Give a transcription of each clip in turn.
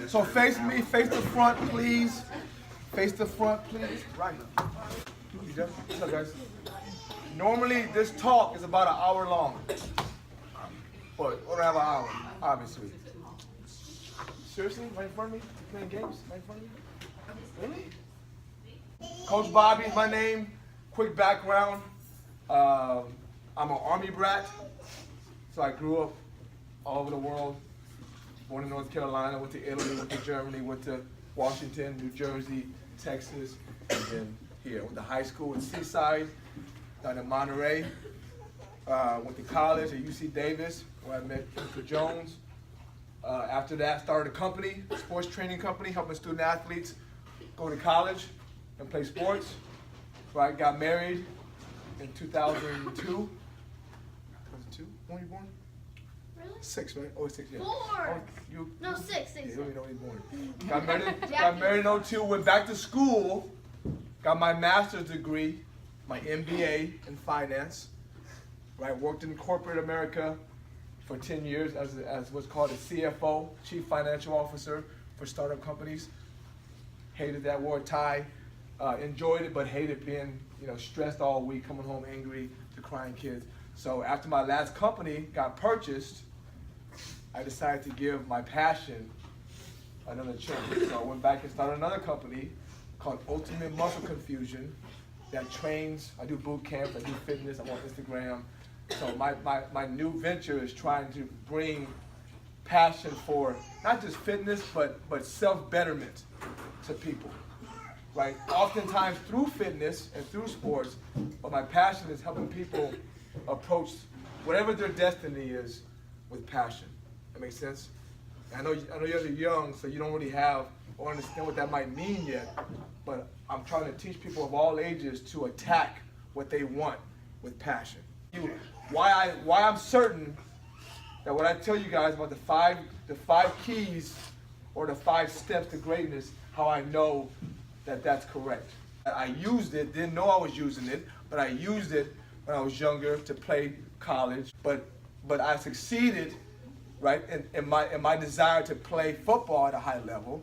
So face me, face the front, please. Face the front, please. Right. What's up, guys? Normally, this talk is about an hour long. But we don't have an hour, obviously. Seriously? Right in front of me? You playing games? Right in front of me? Really? Coach Bobby is my name. Quick background. I'm an Army brat. So I grew up all over the world. Born in North Carolina, went to Italy, went to Germany, went to Washington, New Jersey, Texas, and then here. Went to high school in Seaside, down in Monterey. Went to college at UC Davis, where I met Mr. Jones. After that, started a company, a sports training company, helping student athletes go to college and play sports. So I got married in 2002. 2002? When were you born? Really? 6, right? Oh, 6, yeah. 4. Oh, No, 6. Yeah, you don't even know when you were born. Got married in 02, went back to school, got my master's degree, my MBA in finance. Right, worked in corporate America for 10 years as what's called a CFO, Chief Financial Officer for startup companies. Hated that, wore a tie. Enjoyed it, but hated being, stressed all week, coming home angry to crying kids. So after my last company got purchased, I decided to give my passion another chance. So I went back and started another company called Ultimate Muscle Confusion that trains. I do boot camp, I do fitness, I'm on Instagram. So my new venture is trying to bring passion for not just fitness, but self-betterment to people, right? Oftentimes through fitness and through sports, but my passion is helping people approach whatever their destiny is with passion. That makes sense? I know you guys are young, so you don't really have or understand what that might mean yet, but I'm trying to teach people of all ages to attack what they want with passion. Why I'm certain that what I tell you guys about the five keys or the 5 steps to greatness, how I know that that's correct. I used it, didn't know I was using it, but I used it when I was younger to play college. But I succeeded, right, in my desire to play football at a high level.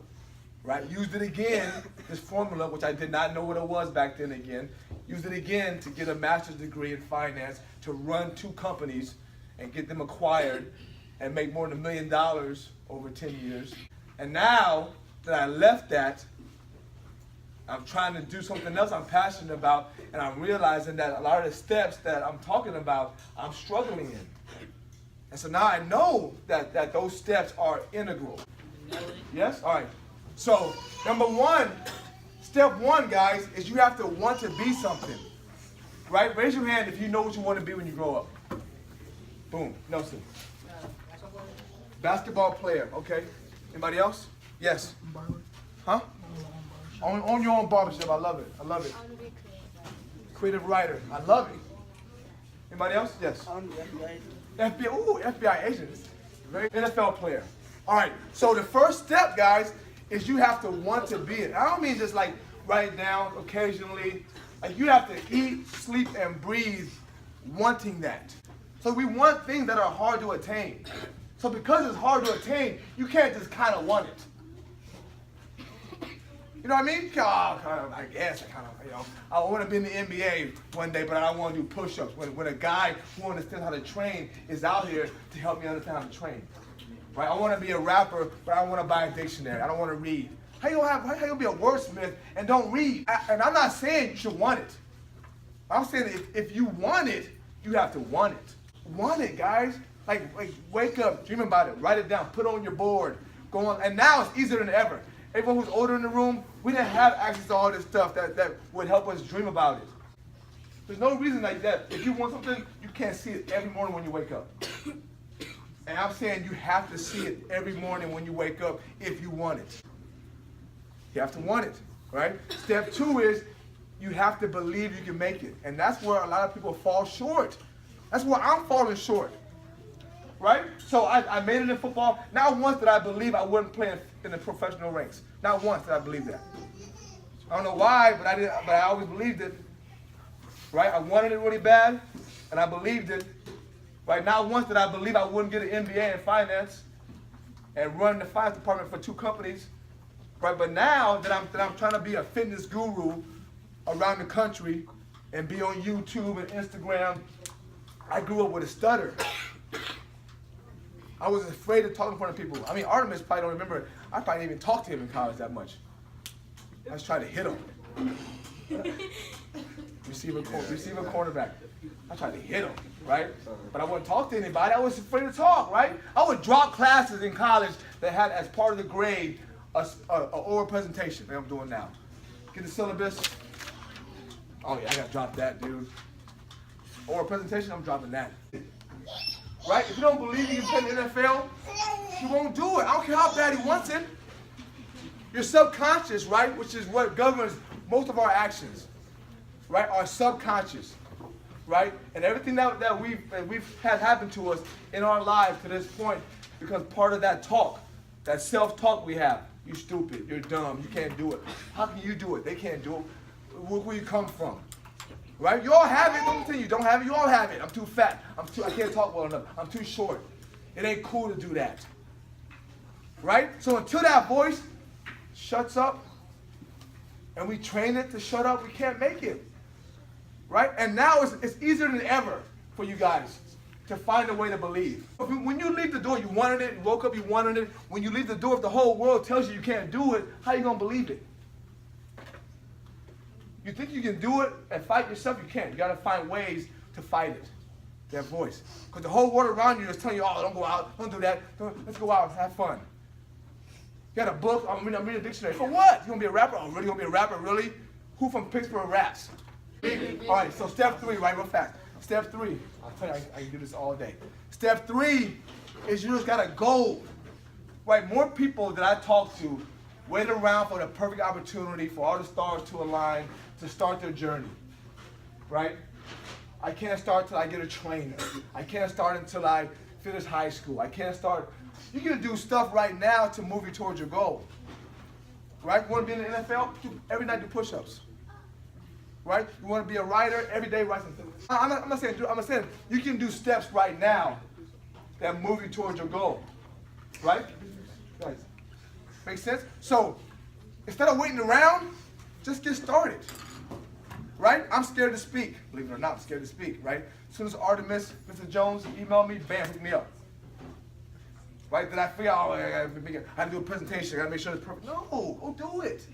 Right, used it again, this formula, which I did not know what it was back then again, used it again to get a master's degree in finance, to run 2 companies and get them acquired and make more than $1 million over 10 years. And now that I left that, I'm trying to do something else I'm passionate about, and I'm realizing that a lot of the steps that I'm talking about, I'm struggling in. And so now I know that those steps are integral. Yes? All right. So, number 1, step 1, guys, is you have to want to be something. Right? Raise your hand if you know what you want to be when you grow up. Boom. Nelson. Basketball player. Okay. Anybody else? Yes. Huh? Own your own barbershop. I love it. I love it. I want to be a Creative writer. I love it. Anybody else? Yes. I want to be FBI agent. FBI. Ooh, FBI agent. Very NFL player. All right. So the first step, guys, is you have to want to be it. I don't mean just like write it down occasionally. Like you have to eat, sleep, and breathe wanting that. So we want things that are hard to attain. So because it's hard to attain, you can't just kind of want it. You know what I mean? I guess I want to be in the NBA one day, but I don't want to do push-ups. When a guy who understands how to train is out here to help me understand how to train. Right? I want to be a rapper, but I want to buy a dictionary. I don't want to read. How you be a wordsmith and don't read? And I'm not saying you should want it. I'm saying if you want it, you have to want it. Want it, guys. Like wake up, dream about it, write it down, put it on your board, go on. And now it's easier than ever. Everyone who's older in the room, we didn't have access to all this stuff that would help us dream about it. There's no reason like that. If you want something, you can't see it every morning when you wake up. And I'm saying you have to see it every morning when you wake up if you want it. You have to want it, right? Step 2 is you have to believe you can make it. And that's where a lot of people fall short. That's where I'm falling short, right? So I made it in football. Not once did I believe I wouldn't play in the professional ranks. Not once did I believe that. I don't know why, but I always believed it, right? I wanted it really bad, and I believed it. Right, not once did I believe I wouldn't get an MBA in finance. and run the finance department for 2 companies, right? But now that I'm trying to be a fitness guru around the country and be on YouTube and Instagram, I grew up with a stutter. I was afraid to talk in front of people. I mean, Artemis probably don't remember. I probably didn't even talk to him in college that much. I was trying to hit him. Receiver cornerback. I tried to hit him, right? But I wouldn't talk to anybody. I was afraid to talk, right? I would drop classes in college that had as part of the grade an oral presentation, like I'm doing now. Get the syllabus. Oh yeah, I gotta drop that, dude. Oral presentation, I'm dropping that. Right? If you don't believe you can play in the NFL, you won't do it. I don't care how bad he wants it. Your subconscious, right, which is what governs most of our actions, right, our subconscious, right, and everything that we've had happen to us in our lives to this point, because part of that talk, that self-talk we have, you stupid, you're dumb, you can't do it. How can you do it? They can't do it. Where you come from, right? You all have it. Don't tell you don't have it. You all have it. I'm too fat. I can't talk well enough. I'm too short. It ain't cool to do that, right? So until that voice shuts up, and we train it to shut up, we can't make it, right? And now it's easier than ever for you guys to find a way to believe. When you leave the door, you wanted it. You woke up, you wanted it. When you leave the door, if the whole world tells you can't do it, how are you gonna believe it? You think you can do it and fight yourself? You can't. You got to find ways to fight it, that voice. Because the whole world around you is telling you, oh, don't go out, don't do that, let's go out and have fun. You got a book, I'm reading a dictionary. For what? You going to be a rapper? Oh, really? You going to be a rapper? Really? Who from Pittsburgh raps? All right, so step 3, right, real fast. Step 3, I'll tell you, I can do this all day. Step 3 is you just got a goal. Right, more people that I talk to wait around for the perfect opportunity for all the stars to align to start their journey, right? I can't start till I get a trainer. I can't start until I finish high school. I can't start. You can do stuff right now to move you towards your goal, right? You want to be in the NFL? Every night do push-ups, right? You want to be a writer? Every day write something. I'm not saying you can do steps right now that move you towards your goal, right? Guys, make sense? So instead of waiting around, just get started. Right? I'm scared to speak. Believe it or not, I'm scared to speak, right? As soon as Artemis, Mr. Jones, email me, bam, hook me up. Right? Then I figure out, oh, I have to do a presentation. I gotta make sure it's perfect. No, go do it.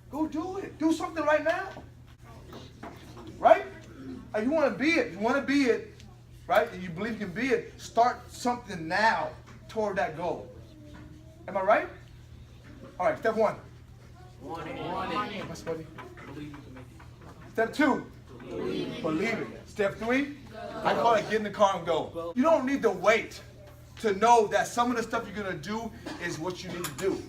Go do it. Do something right now. Right? If you want to be it, right? If you believe you can be it, start something now toward that goal. Am I right? All right, step 1. Want it. What's funny? Step 2, believe it. Step 3, I call it get in the car and go. You don't need to wait to know that some of the stuff you're gonna do is what you need to do.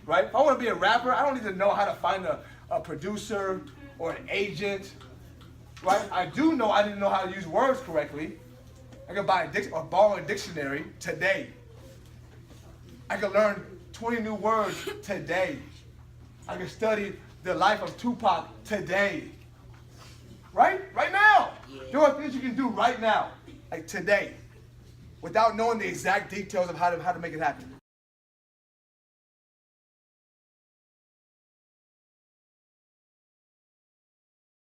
Right? If I want to be a rapper, I don't need to know how to find a producer or an agent. Right? I do know I didn't know how to use words correctly. I can buy or borrow a dictionary today. I can learn 20 new words today. I can study the life of Tupac today. Right? Right now. Yeah. There are things you can do right now, like today, without knowing the exact details of how to make it happen.